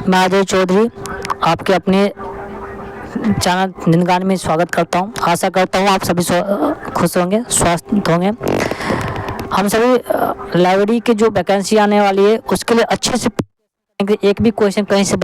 मैं अजय चौधरी आपके अपने चैनल निंदगान में स्वागत करता हूं। आशा करता हूं आप सभी खुश होंगे, स्वस्थ होंगे। हम सभी लाइब्रेरी की जो वैकेंसी आने वाली है उसके लिए अच्छे से एक भी क्वेश्चन कहीं से,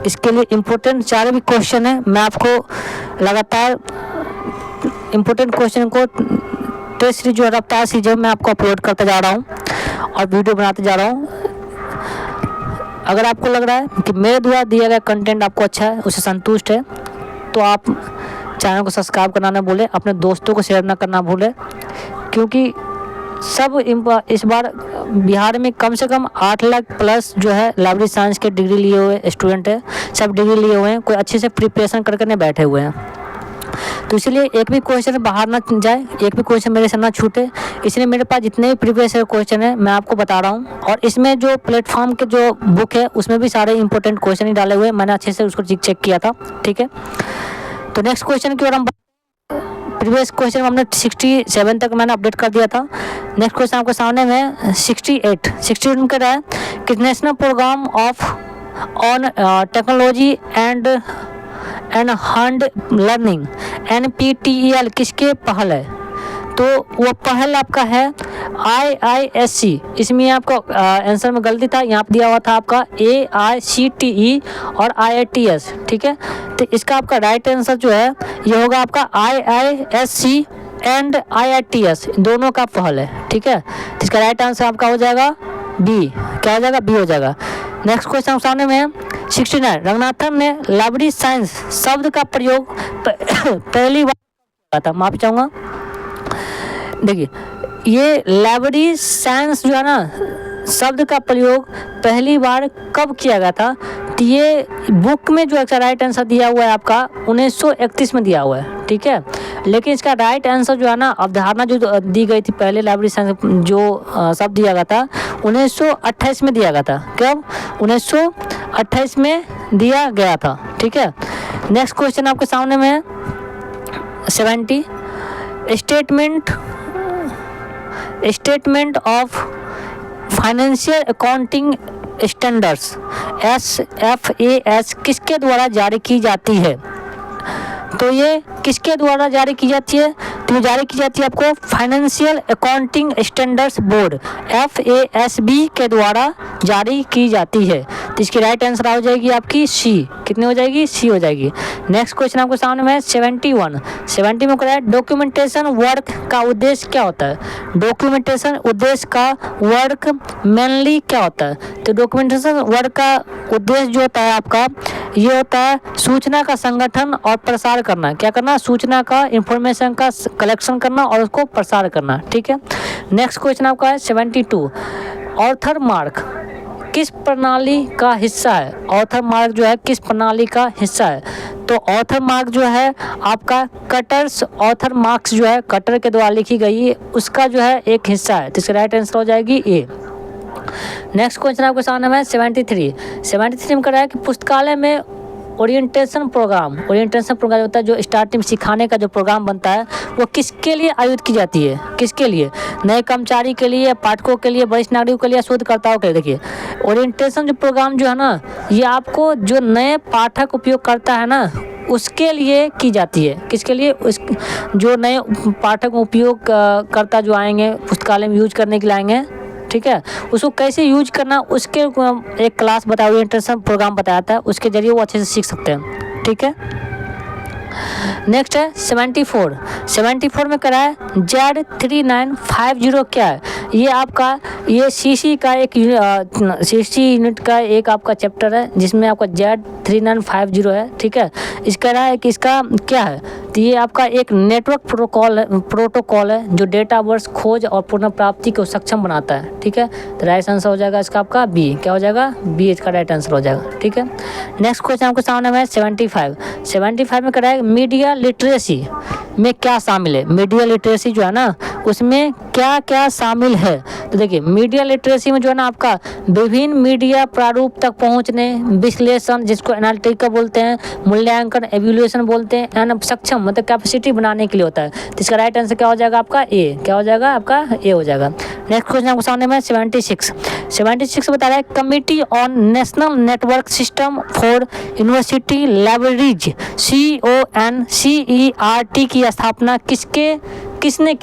इसके लिए इम्पोर्टेंट 4 भी क्वेश्चन है। मैं आपको लगातार इम्पोर्टेंट क्वेश्चन को टेस्ट सीरीज जो रफ्तार सीरीज मैं आपको अपलोड करते जा रहा हूँ और वीडियो बनाते जा रहा हूँ। अगर आपको लग रहा है कि मेरे द्वारा दिया गया कंटेंट आपको अच्छा है, उससे संतुष्ट है, तो आप चैनल को सब्सक्राइब करना ना भूलें, अपने दोस्तों को शेयर ना करना भूलें, क्योंकि सब इस बार बिहार में कम से कम 8 लाख प्लस जो है लाइब्रेरी साइंस के डिग्री लिए हुए स्टूडेंट है। सब डिग्री लिए हुए हैं, कोई अच्छे से प्रिपरेशन करके नहीं बैठे हुए हैं। तो इसलिए एक भी क्वेश्चन बाहर ना जाए, एक भी क्वेश्चन मेरे से ना छूटे, इसलिए मेरे पास जितने भी प्रीवियस क्वेश्चन है मैं आपको बता रहा हूँ। और इसमें जो प्लेटफॉर्म के जो बुक है उसमें भी सारे इंपॉर्टेंट क्वेश्चन ही डाले हुए हैं, मैंने अच्छे से उसको चेक किया था। ठीक है, तो नेक्स्ट क्वेश्चन की ओर हम, प्रीवियस क्वेश्चन हमने 67 तक मैंने अपडेट कर दिया था। नेक्स्ट क्वेश्चन आपके सामने में 68 कर रहा है कि national programme of on technology and hand learning NPTEL किसके पहल है? तो वो पहल आपका है IISc। इसमें आपका आंसर में गलती था, यहाँ पे दिया हुआ था आपका AICTE और IITS। ठीक है, तो इसका आपका राइट आंसर जो है ये होगा आपका IISc एंड IITS, दोनों का पहल है। ठीक है, तो इसका राइट आंसर आपका हो जाएगा बी। क्या हो जाएगा? बी हो जाएगा। नेक्स्ट क्वेश्चन सामने में है 69, रंगनाथन ने लाइब्रेरी साइंस शब्द का प्रयोग पहली बार किया था। माफी चाहूँगा, देखिए ये लाइब्रेरी साइंस जो है ना शब्द का प्रयोग पहली बार कब किया गया था? तो ये बुक में जो राइट आंसर दिया हुआ है आपका 1931 में दिया हुआ है। ठीक है, लेकिन इसका राइट आंसर जो है ना अवधारणा जो दी गई थी पहले लाइब्रेरी साइंस जो शब्द दिया गया था 1928 में दिया गया था। कब? 1928 में दिया गया था। ठीक है, नेक्स्ट क्वेश्चन आपके सामने में है 70, statement of financial accounting standards SFAS किसके द्वारा जारी की जाती है? तो ये किसके द्वारा जारी की जाती है? तो जारी की जाती है आपको financial accounting standards board FASB के द्वारा जारी की जाती है। तो इसकी राइट आंसर हो जाएगी आपकी सी। कितनी हो जाएगी? सी हो जाएगी। नेक्स्ट क्वेश्चन आपके सामने में है 70 में क्या है? डॉक्यूमेंटेशन वर्क का उद्देश्य क्या होता है? डॉक्यूमेंटेशन उद्देश्य का वर्क मेनली क्या होता है? तो डॉक्यूमेंटेशन वर्क का उद्देश्य जो होता है आपका ये होता है सूचना का संगठन और प्रसार करना। क्या करना? सूचना का, इंफॉर्मेशन का कलेक्शन करना और उसको प्रसार करना। ठीक है, नेक्स्ट क्वेश्चन आपका है 72, ऑथर मार्क किस प्रणाली का हिस्सा है? ऑथर मार्क जो है किस प्रणाली का हिस्सा है? तो ऑथर मार्क जो है आपका कटर्स ऑथर मार्क्स जो है कटर के द्वारा लिखी गई है उसका जो है एक हिस्सा है। तो इसका राइट आंसर हो जाएगी ए। नेक्स्ट क्वेश्चन आपके सामने में 73 में कर रहा है कि पुस्तकालय में ओरिएंटेशन प्रोग्राम होता है जो स्टार्टिंग सिखाने का जो प्रोग्राम बनता है वो किसके लिए आयोजित की जाती है? किसके लिए? नए कर्मचारी के लिए, पाठकों के लिए, वरिष्ठ नागरिकों के लिए, शोधकर्ताओं के लिए? देखिए ओरिएंटेशन जो प्रोग्राम जो है ना ये आपको जो नए पाठक उपयोग करता है ना उसके लिए की जाती है। किसके लिए? उस जो नए पाठक उपयोग करता जो आएंगे पुस्तकालय में यूज करने के लिए आएंगे, ठीक है, उसको कैसे यूज करना उसके एक क्लास बताया, ओरिएंटेशन प्रोग्राम बताया था, उसके जरिए वो अच्छे से सीख सकते हैं। ठीक है, नेक्स्ट है 74 में करा है Z3950 क्या है? ये आपका ये CC का एक CC यूनिट का एक आपका चैप्टर है जिसमें आपका Z3950 है। ठीक है, इसका रहा है कि इसका क्या है? तो ये आपका एक नेटवर्क प्रोटोकॉल है जो डेटा वर्स खोज और पुनर्प्राप्ति को सक्षम बनाता है। ठीक है, तो राइट आंसर हो जाएगा इसका आपका बी। क्या हो जाएगा? बी इसका राइट आंसर हो जाएगा। ठीक है, नेक्स्ट क्वेश्चन आपके सामने में 75 में करा है मीडिया लिटरेसी में क्या शामिल है? मीडिया लिटरेसी जो है ना उसमें क्या क्या शामिल है? तो देखिए मीडिया लिटरेसी में जो है ना आपका विभिन्न मीडिया प्रारूप तक पहुंचने, विश्लेषण जिसको एनालिटिकल बोलते हैं, मूल्यांकन एवेल्युएशन बोलते हैं, सक्षम मतलब कैपेसिटी बनाने के लिए होता है। तो इसका राइट आंसर क्या हो जाएगा आपका ए, क्या हो जाएगा आपका ए हो जाएगा। नेक्स्ट क्वेश्चन आपको सामने में 76 बता रहा है committee on national network system for university libraries CONCERT की स्थापना किसने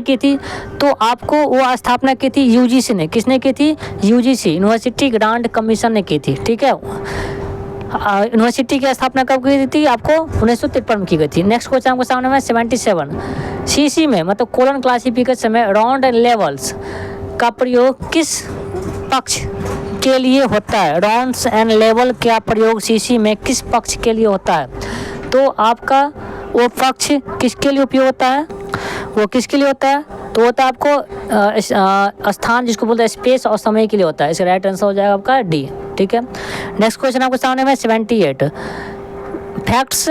की थी? तो आपको वो स्थापना की थी यूजीसी ने। किसने की थी? यूजीसी, यूनिवर्सिटी ग्रांट कमीशन ने की थी। ठीक है, यूनिवर्सिटी की स्थापना कब की थी? आपको 1953 में की गई थी। नेक्स्ट क्वेश्चन आपको सामने में 77 सीसी में मतलब कोलन क्लासिफिकेशन में राउंड एंड लेवल्स का प्रयोग किस पक्ष के लिए होता है? राउंड्स एंड लेवल का प्रयोग सीसी में किस पक्ष के लिए होता है? तो आपका वो पक्ष किसके लिए उपयोग होता है? वो किसके लिए होता है? तो होता है आपको स्थान जिसको बोलते हैं स्पेस और समय के लिए होता है। इसका राइट आंसर हो जाएगा आपका डी। ठीक है, नेक्स्ट क्वेश्चन आपके सामने में 78 फैक्ट्स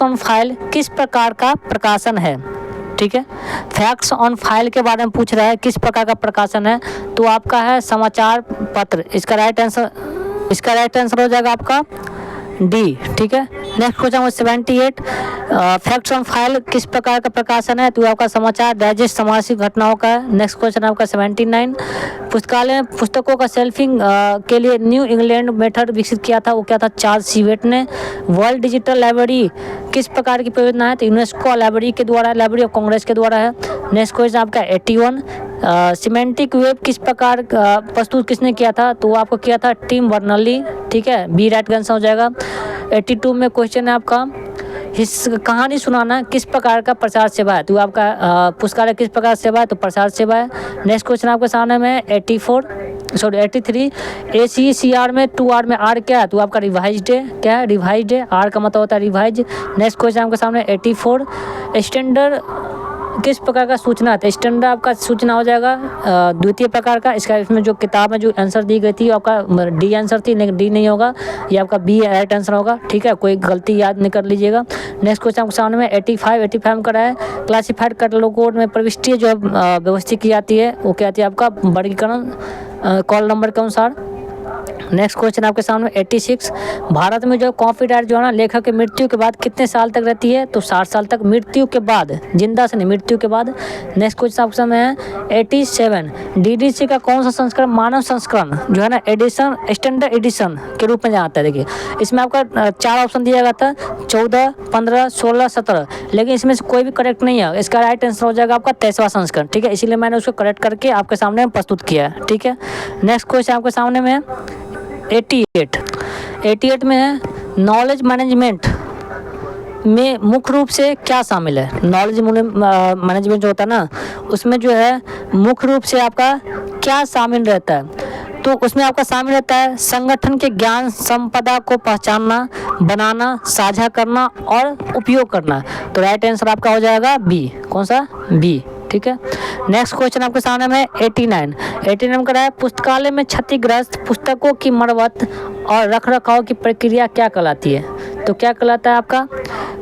ऑन फाइल किस प्रकार का प्रकाशन है? ठीक है, फैक्ट्स ऑन फाइल के बारे में पूछ रहा है, किस प्रकार का प्रकाशन है? तो आपका है समाचार पत्र। इसका राइट आंसर हो जाएगा आपका डी। ठीक है, next question 78 facts on file किस प्रकार का प्रकाशन है? तो आपका समाचार डाइजेस्ट सामाजिक घटनाओं का है। नेक्स्ट क्वेश्चन आपका 79 पुस्तकालय पुस्तकों का शेल्फिंग के लिए न्यू इंग्लैंड मेथड विकसित किया था, वो क्या था? चार्ल्स सीवेट ने। वर्ल्ड डिजिटल लाइब्रेरी किस प्रकार की परियोजना है? तो यूनेस्को लाइब्रेरी के द्वारा, लाइब्रेरी ऑफ कांग्रेस के द्वारा है। नेक्स्ट क्वेश्चन आपका 81 सिमेंटिक वेब किस प्रकार प्रस्तुत किसने किया था? तो आपको किया था टिम बर्नर्ली। ठीक है, बी राइट आंसर हो जाएगा। 82 में क्वेश्चन है आपका कहानी सुनाना किस प्रकार का प्रचार सेवा है? तो आपका पुस्तकालय किस प्रकार सेवा है? तो प्रचार सेवा है। नेक्स्ट क्वेश्चन आपके सामने में 83 ACCR में 2R में R क्या है? तो आपका रिवाइज्ड है। क्या है? रिवाइज्ड है। R का मतलब होता है रिवाइज। नेक्स्ट क्वेश्चन आपके सामने 84 स्टैंडर्ड किस प्रकार का सूचना है? स्टैंडर्ड आपका सूचना हो जाएगा द्वितीय प्रकार का। इसका इसमें जो किताब में जो आंसर दी गई थी आपका डी आंसर थी, लेकिन डी नहीं होगा, ये आपका बी राइट आंसर होगा। ठीक है, कोई गलती याद नहीं कर लीजिएगा। नेक्स्ट क्वेश्चन आपके सामने में 85 में करा है क्लासिफाइड कैटलॉग में प्रविष्टि जो व्यवस्थित की जाती है वो क्या आती है? आपका वर्गीकरण कॉल नंबर के अनुसार। नेक्स्ट क्वेश्चन आपके सामने 86 भारत में जो कॉपीराइट जो है ना लेखक की मृत्यु के बाद कितने साल तक रहती है? तो 60 साल तक मृत्यु के बाद, जिंदा से नहीं, मृत्यु के बाद। नेक्स्ट क्वेश्चन आपके सामने है 87 DDC का कौन सा संस्करण मानव संस्करण जो है ना एडिशन स्टैंडर्ड एडिशन के रूप में जाता है? देखिए इसमें आपका 4 ऑप्शन दिया गया था 14, 15, 16, 17, लेकिन इसमें से कोई भी करेक्ट नहीं है। इसका राइट आंसर हो जाएगा आपका 23वां संस्करण। ठीक है, इसीलिए मैंने उसको करेक्ट करके आपके सामने प्रस्तुत किया है। ठीक है, नेक्स्ट क्वेश्चन आपके सामने में 88 में है नॉलेज मैनेजमेंट में मुख्य रूप से क्या शामिल है? नॉलेज मैनेजमेंट जो होता है ना उसमें जो है मुख्य रूप से आपका क्या शामिल रहता है? तो उसमें आपका शामिल रहता है संगठन के ज्ञान संपदा को पहचानना, बनाना, साझा करना और उपयोग करना। तो राइट आंसर आपका हो जाएगा बी। कौन सा? बी। ठीक है, नेक्स्ट क्वेश्चन आपके सामने में 89 का है पुस्तकालय में क्षतिग्रस्त पुस्तकों की मरम्मत और रखरखाव की प्रक्रिया क्या कहलाती है? तो क्या कहलाता है आपका?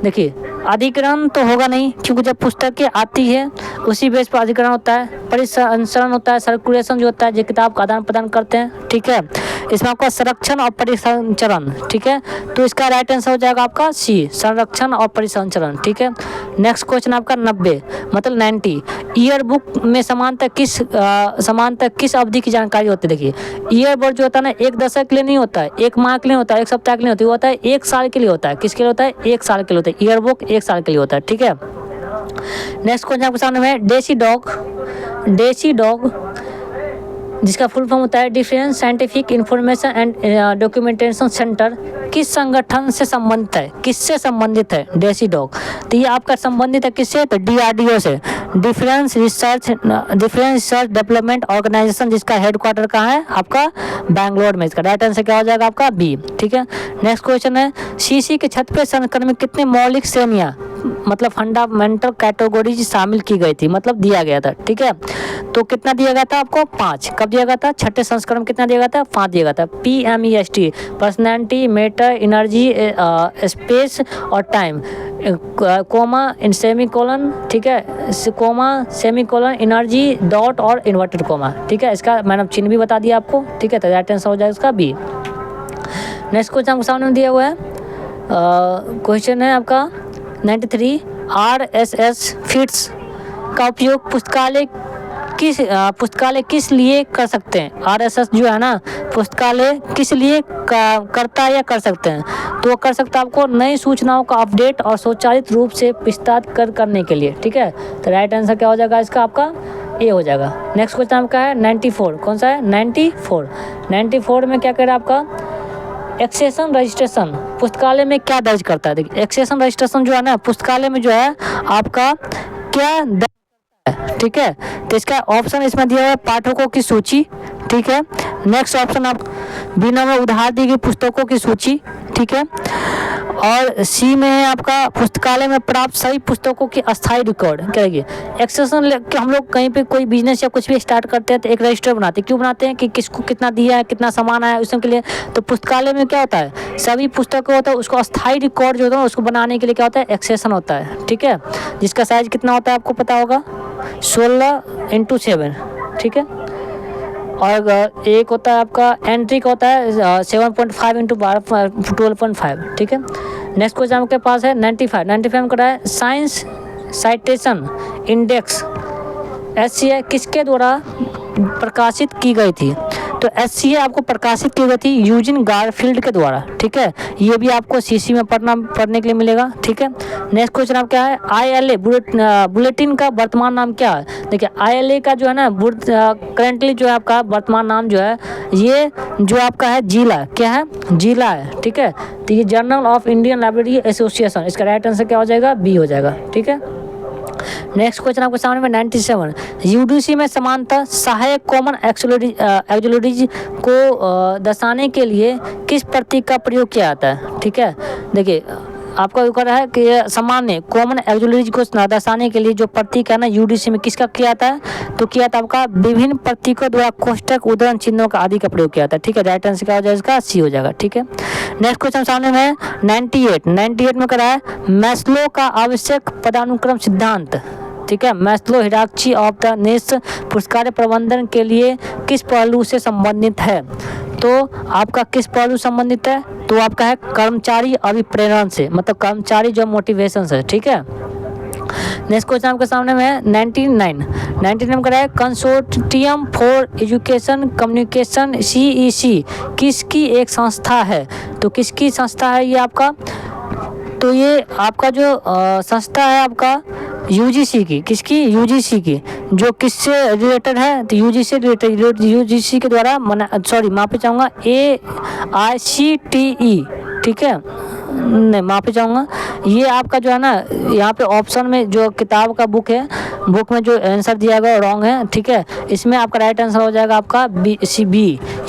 देखिए अधिग्रहण तो होगा नहीं, क्योंकि जब पुस्तकें आती है उसी बेस पर अधिग्रहण होता है, परिसंचरण होता है, सर्कुलेशन जो होता है जो किताब का आदान प्रदान करते हैं। ठीक है, इसमें आपका संरक्षण और परिसंचरण। ठीक है, तो इसका राइट आंसर हो जाएगा आपका सी, संरक्षण और परिसंचरण। ठीक है, नेक्स्ट क्वेश्चन आपका 90 मतलब 90 ईयर बुक में समानता किस अवधि की जानकारी होती है? देखिए ईयर बुक जो होता है ना एक दशक के लिए नहीं होता है, एक माह के लिए होता है, एक सप्ताह के लिए होता है, एक साल के लिए होता है। किसके लिए होता है? एक साल के लिए होता है। ईयर बुक एक साल के लिए होता है। ठीक है, नेक्स्ट क्वेश्चन आपके सामने है देसी डॉग जिसका फुल फॉर्म होता है defence scientific information and documentation centre किस संगठन से संबंधित है? किससे संबंधित है देसी डॉग? तो ये आपका संबंधित है किससे? तो DRDO से, डिफेंस रिसर्च डेवलपमेंट ऑर्गेनाइजेशन, जिसका हेडक्वार्टर कहाँ है? आपका बैंगलोर में। इसका राइट आंसर क्या हो जाएगा आपका बी। ठीक है, नेक्स्ट क्वेश्चन है सीसी के 36वें संस्करण में कितने मौलिक श्रेणियाँ मतलब फंडामेंटल कैटेगरीज शामिल की गई थी, मतलब दिया गया था? ठीक है, तो कितना दिया गया था आपको? 5। कब दिया गया था? छठे संस्करण में कितना दिया गया था? 5 दिया गया था। PMEST personality, matter, energy, space और टाइम, कोमा सेमीकोलन। ठीक है, कोमा सेमीकोलन, एनर्जी, डॉट और इन्वर्टेड कोमा। ठीक है, इसका मैंने चिन्ह भी बता दिया आपको। ठीक है, तो राइट आंसर हो जाएगा इसका बी। नेक्स्ट क्वेश्चन आपके सामने दिया हुआ है क्वेश्चन है आपका 93, RSS फीड्स का उपयोग पुस्तकालय किस लिए कर सकते हैं। RSS जो है ना पुस्तकालय किस लिए करता है या कर सकते हैं, तो वो कर सकता है आपको नई सूचनाओं का अपडेट और स्वचालित रूप से विस्तार करने के लिए। ठीक है, तो राइट आंसर क्या हो जाएगा इसका, आपका ए हो जाएगा। नेक्स्ट क्वेश्चन आपका है 94, कौन सा है 94 में क्या कह रहा है आपका, एक्सेशन रजिस्ट्रेशन पुस्तकालय में क्या दर्ज करता है। देखिए एक्सेशन रजिस्ट्रेशन जो है ना पुस्तकालय में जो है आपका क्या दर्ज करता है। ठीक है, तो इसका ऑप्शन इसमें दिया है पाठकों की सूची। ठीक है, नेक्स्ट ऑप्शन आप बिना में उधार दी गई पुस्तकों की सूची। ठीक है, और सी में है आपका पुस्तकालय में प्राप्त सभी पुस्तकों की अस्थायी रिकॉर्ड। क्या है एक्सेशन, हम लोग कहीं पे कोई बिजनेस या कुछ भी स्टार्ट करते हैं तो एक रजिस्टर बनाते हैं। क्यों बनाते हैं कि किसको कितना दिया है, कितना सामान आया उस के लिए। तो पुस्तकालय में क्या होता है, सभी पुस्तकों होता है उसको अस्थायी रिकॉर्ड जो होता है उसको बनाने के लिए क्या होता है, एक्सेशन होता है। ठीक है, जिसका साइज कितना होता है आपको पता होगा, 16x7। ठीक है, और एक होता है आपका एंट्री का होता है 7.5 × 12.5। ठीक है, नेक्स्ट क्वेश्चन आपके पास है 95 में करा है साइंस साइटेशन इंडेक्स SCI किसके द्वारा प्रकाशित की गई थी। तो SCI आपको प्रकाशित की गई थी यूजिन गारफील्ड के द्वारा। ठीक है, ये भी आपको CC में पढ़ने के लिए मिलेगा। ठीक है, नेक्स्ट क्वेश्चन आप क्या है, ILA बुलेटिन का वर्तमान नाम क्या है। देखिए ILA का जो है ना करेंटली जो है आपका वर्तमान नाम जो है ये जो आपका है जिला, क्या है, जिला है। ठीक है, तो ये journal of Indian library association, इसका राइट आंसर क्या हो जाएगा, B हो जाएगा। ठीक है, नेक्स्ट क्वेश्चन आपके सामने में 97, UGC में समानता सहायक कॉमन एक्सोलॉजीज को दर्शाने के लिए किस प्रतीक का प्रयोग किया जाता है। ठीक है, देखिए आपका ऊपर है कि सामान्य कॉमन एक्सोलॉजीज को दर्शाने के लिए जो प्रतीक है ना UGC में किसका किया जाता है, तो किया था आपका विभिन्न प्रतीकों द्वारा कोष्टक उदाहरण चिन्हों का आदि का प्रयोग किया था। ठीक है, राइट आंसर क्या हो जाएगा इसका, C हो जाएगा। ठीक है, नेक्स्ट क्वेश्चन सामने में 98 में करा है मैस्लो का आवश्यक पदानुक्रम सिद्धांत। ठीक है, Maslow hierarchy of the needs पुरस्कार प्रबंधन के लिए किस पहलू से संबंधित है। तो आपका किस पहलू संबंधित है, तो आपका है कर्मचारी अभिप्रेरण से, मतलब कर्मचारी जो मोटिवेशन से। ठीक है, नेक्स्ट क्वेश्चन आपके सामने में है 99 का है consortium for education communication CEC किसकी एक संस्था है। तो किसकी संस्था है ये आपका, तो ये आपका जो संस्था है आपका UGC की, किसकी, UGC की, जो किससे रिलेटेड है, तो UGC रिलेटेड, UGC के द्वारा माफी चाहूँगा AICTE। ठीक है, नहीं माफी चाहूँगा, ये आपका जो है ना यहाँ पे ऑप्शन में जो किताब का बुक में जो आंसर दिया गया रॉन्ग है। ठीक है, इसमें आपका राइट आंसर हो जाएगा आपका B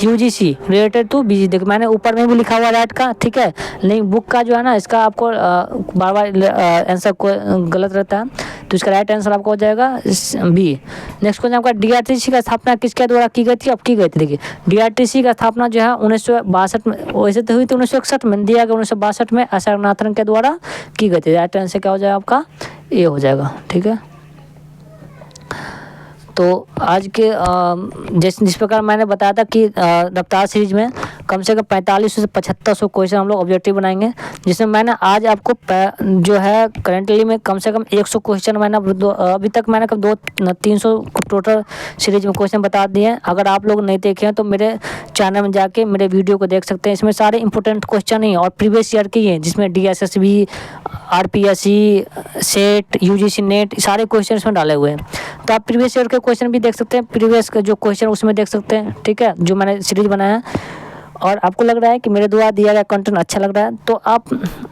UGC related to BG। देखो मैंने ऊपर में भी लिखा हुआ राइट का। ठीक है, लेकिन बुक का जो है ना इसका आपको बार आंसर को गलत रहता है, तो इसका राइट आंसर आपको हो जाएगा B। नेक्स्ट क्वेश्चन आपका DRTC का स्थापना किसके द्वारा की गई थी, अब की गई थी। देखिए DRTC का स्थापना जो है 1962 में, वैसे तो हुई थी 1961 में, दिया गया 1962 में अशोकनाथन के द्वारा की गई थी। राइट आंसर क्या हो जाएगा आपका, A हो जाएगा। ठीक है, तो आज के जिस प्रकार मैंने बताया था कि रफ्तार सीरीज में कम से कम 4500 से 7500 क्वेश्चन हम लोग ऑब्जेक्टिव बनाएंगे, जिसमें मैंने आज आपको जो है करेंटली में कम से कम 100 क्वेश्चन मैंने अभी तक मैंने 300 टोटल सीरीज में क्वेश्चन बता दिए हैं। अगर आप लोग नहीं देखे हैं तो मेरे चैनल में जाके मेरे वीडियो को देख सकते हैं। इसमें सारे इंपॉर्टेंट क्वेश्चन ही और प्रीवियस ईयर के ही हैं, जिसमें DSSB RPSC set UGC net सारे क्वेश्चन इसमें डाले हुए हैं। तो आप प्रीवियस ईयर के क्वेश्चन भी देख सकते हैं, प्रीवियस का जो क्वेश्चन उसमें देख सकते हैं। ठीक है, जो मैंने सीरीज बनाया है, और आपको लग रहा है कि मेरे द्वारा दिया गया कंटेंट अच्छा लग रहा है, तो आप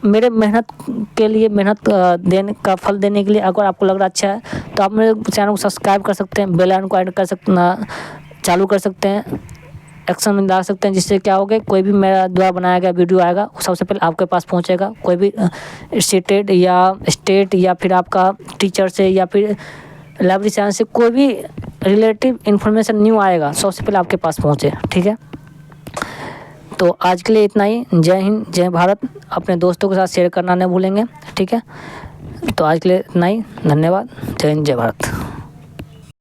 मेरे मेहनत के लिए देने का फल देने के लिए अगर आपको लग रहा अच्छा है तो आप मेरे चैनल को सब्सक्राइब कर सकते हैं, बेल आइकन को ऐड कर चालू कर सकते हैं, एक्शन में डाल सकते हैं, जिससे क्या होगा कोई भी मेरा द्वारा बनाया गया वीडियो आएगा सबसे पहले आपके पास पहुंचेगा। कोई भी स्टेट या फिर आपका टीचर से या फिर लाइब्रेरी साइंस से कोई भी रिलेटिव इन्फॉर्मेशन न्यू आएगा सबसे पहले आपके पास पहुंचे। ठीक है, तो आज के लिए इतना ही। जय हिंद, जय भारत। अपने दोस्तों के साथ शेयर करना नहीं भूलेंगे। ठीक है, तो आज के लिए इतना ही। धन्यवाद। जय हिंद, जय भारत।